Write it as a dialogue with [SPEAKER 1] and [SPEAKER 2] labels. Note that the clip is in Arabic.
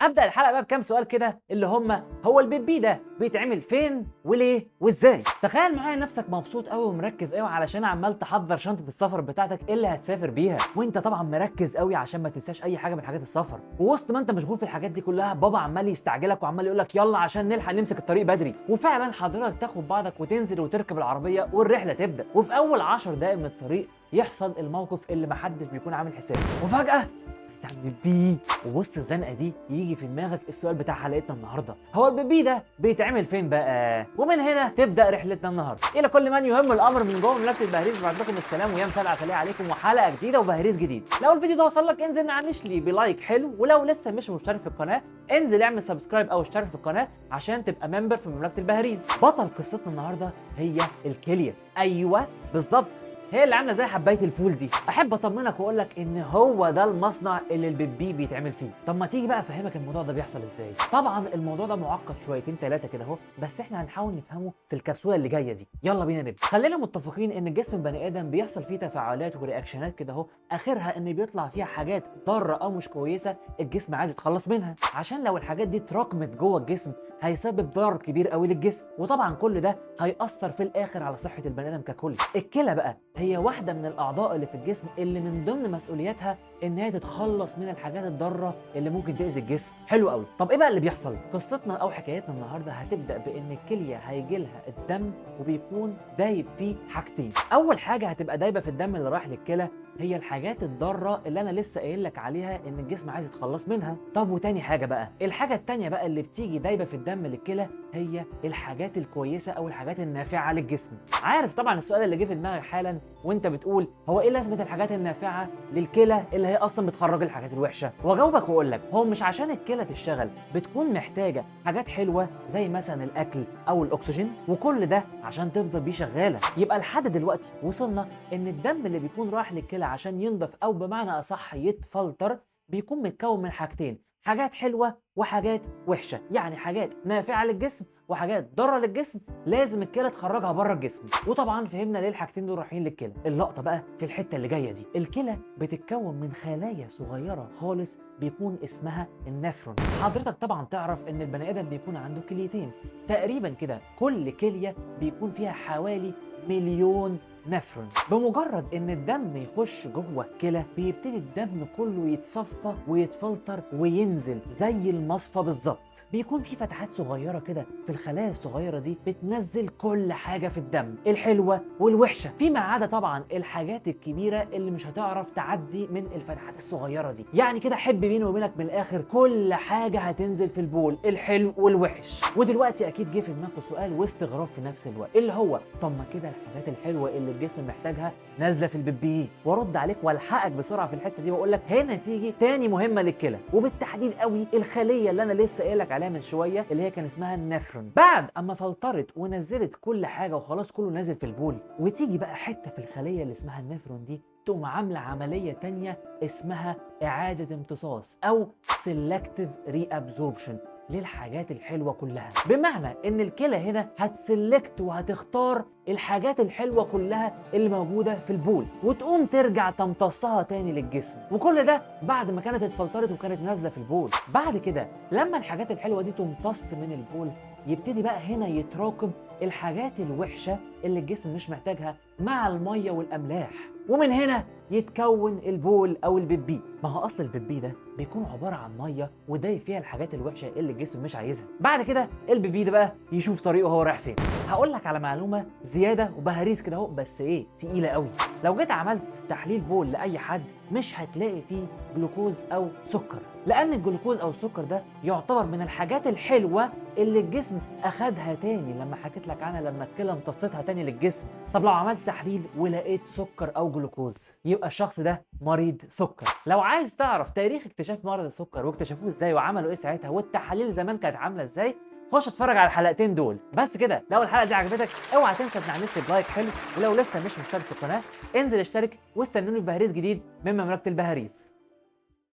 [SPEAKER 1] ابدا الحلقه بقى بكام سؤال كده اللي هم: هو البيبي ده بيتعمل فين وليه وازاي؟ تخيل معايا نفسك مبسوط قوي ومركز قوي علشان عمال تحضر شنطه السفر بتاعتك اللي هتسافر بيها، وانت طبعا مركز قوي عشان ما تنساش اي حاجه من حاجات السفر. ووسط ما انت مشغول في الحاجات دي كلها بابا عمال يستعجلك وعمال يقول لك يلا عشان نلحق نمسك الطريق بدري، وفعلا حضرتك تاخد بعضك وتنزل وتركب العربيه والرحله تبدا، وفي اول 10 دقائق من الطريق يحصل الموقف اللي محدش بيكون عامل حسابه، وفجاه بيبي. ووسط الزنقه دي يجي في دماغك السؤال بتاع حلقتنا النهارده: هو البيبي ده بيتعمل فين بقى؟ ومن هنا تبدا رحلتنا النهارده. الى كل من يهم الامر من جوه مملكه البهريز، بعد لكم السلام ويا مساء العسليه عليكم وحلقه جديده وبهريز جديد. لو الفيديو ده وصل لك انزل نعنش لي بلايك حلو، ولو لسه مش مشترك في القناه انزل اعمل سبسكرايب او اشترك في القناه عشان تبقى ممبر في مملكه البهريز. بطل قصتنا النهارده هي الكليه. ايوه بالظبط، هي اللي عامله زي حبايه الفول دي. احب اطمنك واقول لك ان هو ده المصنع اللي البيبي بيتعمل فيه. طب ما تيجي بقى افهمك الموضوع ده بيحصل ازاي. طبعا الموضوع ده معقد شويتين ثلاثه كده اهو، بس احنا هنحاول نفهمه في الكبسوله اللي جايه دي. يلا بينا نبدا. خلينا متفقين ان جسم البني ادم بيحصل فيه تفاعلات ورياكشنات كده اهو، اخرها ان بيطلع فيها حاجات ضاره او مش كويسه الجسم عايز يتخلص منها، عشان لو الحاجات دي اتراكمت جوه الجسم هيسبب ضرر كبير قوي للجسم، وطبعا كل ده هيأثر في الاخر على صحه البني ادم ككل. الكلى بقى هي واحده من الاعضاء اللي في الجسم اللي من ضمن مسؤولياتها ان هي تتخلص من الحاجات الضاره اللي ممكن تاذي الجسم. حلو قوي. طب ايه بقى اللي بيحصل؟ قصتنا او حكايتنا النهارده هتبدا بان الكليه هيجي لها الدم وبيكون دايب فيه حاجتين. اول حاجه هتبقى دايبه في الدم اللي رايح للكلى هي الحاجات الضاره اللي انا لسه قايل لك عليها ان الجسم عايز يتخلص منها. طب وتاني حاجه بقى، الحاجه التانيه بقى اللي بتيجي دايبه في الدم للكلى هي الحاجات الكويسه او الحاجات النافعه للجسم. عارف طبعا السؤال اللي جه في دماغك حالا وانت بتقول هو ايه لازمه الحاجات النافعه للكلى اللي هي اصلا بتخرج الحاجات الوحشه؟ واجاوبك واقول لك هو مش عشان الكلى تشتغل بتكون محتاجه حاجات حلوه زي مثلا الاكل او الاكسجين، وكل ده عشان تفضل بيه شغاله. يبقى لحد دلوقتي وصلنا ان الدم اللي بيكون رايح للكلى عشان ينضف او بمعنى اصح يتفلتر بيكون متكون من حاجتين: حاجات حلوه وحاجات وحشه، يعني حاجات نافعه للجسم وحاجات ضاره للجسم لازم الكلى تخرجها بره الجسم. وطبعا فهمنا ليه الحاجتين دول رايحين للكلى. اللقطه بقى في الحته اللي جايه دي. الكلى بتتكون من خلايا صغيره خالص بيكون اسمها النفرون. حضرتك طبعا تعرف ان البني ادم بيكون عنده كليتين تقريبا كده، كل كليه بيكون فيها حوالي مليون نفرون. بمجرد ان الدم يخش جوه الكلى بيبتدي الدم كله يتصفى ويتفلتر وينزل زي المصفى بالظبط. بيكون في فتحات صغيره كده في الخلايا الصغيره دي بتنزل كل حاجه في الدم، الحلوه والوحشه، فيما عدا طبعا الحاجات الكبيره اللي مش هتعرف تعدي من الفتحات الصغيره دي. يعني كده حب بيني وبينك من الاخر كل حاجه هتنزل في البول، الحلو والوحش. ودلوقتي اكيد جه في دماغكم سؤال واستغراب في نفس الوقت اللي هو طب ما كده الحاجات الحلوه اللي الجسم محتاجها نازله في البيبي. وارد عليك والحقك بسرعه في الحته دي واقول لك هنا تيجي تاني مهمه للكلى، وبالتحديد قوي الخليه اللي انا لسه قايل لك عليها من شويه اللي هي كان اسمها النفرون. بعد اما فلترت ونزلت كل حاجه وخلاص كله نازل في البول، وتيجي بقى حته في الخليه اللي اسمها النفرون دي تقوم عامله عمليه تانيه اسمها اعاده امتصاص او سيلكتيف ري ابزوربشن للحاجات الحلوه كلها. بمعنى ان الكلى هنا هتسلكت وهتختار الحاجات الحلوه كلها اللي موجوده في البول وتقوم ترجع تمتصها تاني للجسم، وكل ده بعد ما كانت اتفلترت وكانت نازله في البول. بعد كده لما الحاجات الحلوه دي تمتص من البول يبتدي بقى هنا يتراكم الحاجات الوحشه اللي الجسم مش محتاجها مع الميه والاملاح، ومن هنا يتكون البول او البيبي. ما هو اصل البيبي ده بيكون عباره عن ميه ودايب فيها الحاجات الوحشه اللي الجسم مش عايزها. بعد كده البيبي ده بقى يشوف طريقه هو رايح فين. هقول لك على معلومه زياده وبهاريز كده اهو، بس ايه تقيله قوي. لو جيت عملت تحليل بول لاي حد مش هتلاقي فيه جلوكوز او سكر، لان الجلوكوز او السكر ده يعتبر من الحاجات الحلوه اللي الجسم اخدها تاني لما حكيت لك عنها لما الكلى امتصتها تاني للجسم. طب لو عملت تحليل ولقيت سكر او جلوكوز يبقى الشخص ده مريض سكر. لو عايز تعرف تاريخ اكتشاف مرض السكر واكتشفوه ازاي وعملوا ايه ساعتها والتحاليل زمان كانت عامله ازاي، خش اتفرج على الحلقتين دول. بس كده لو الحلقه دي عجبتك اوعى تنسى تنعنش لي بلايك حلو، ولو لسه مش مشترك في القناه انزل اشترك واستنوني في بهريز جديد من مملكه البهاريز.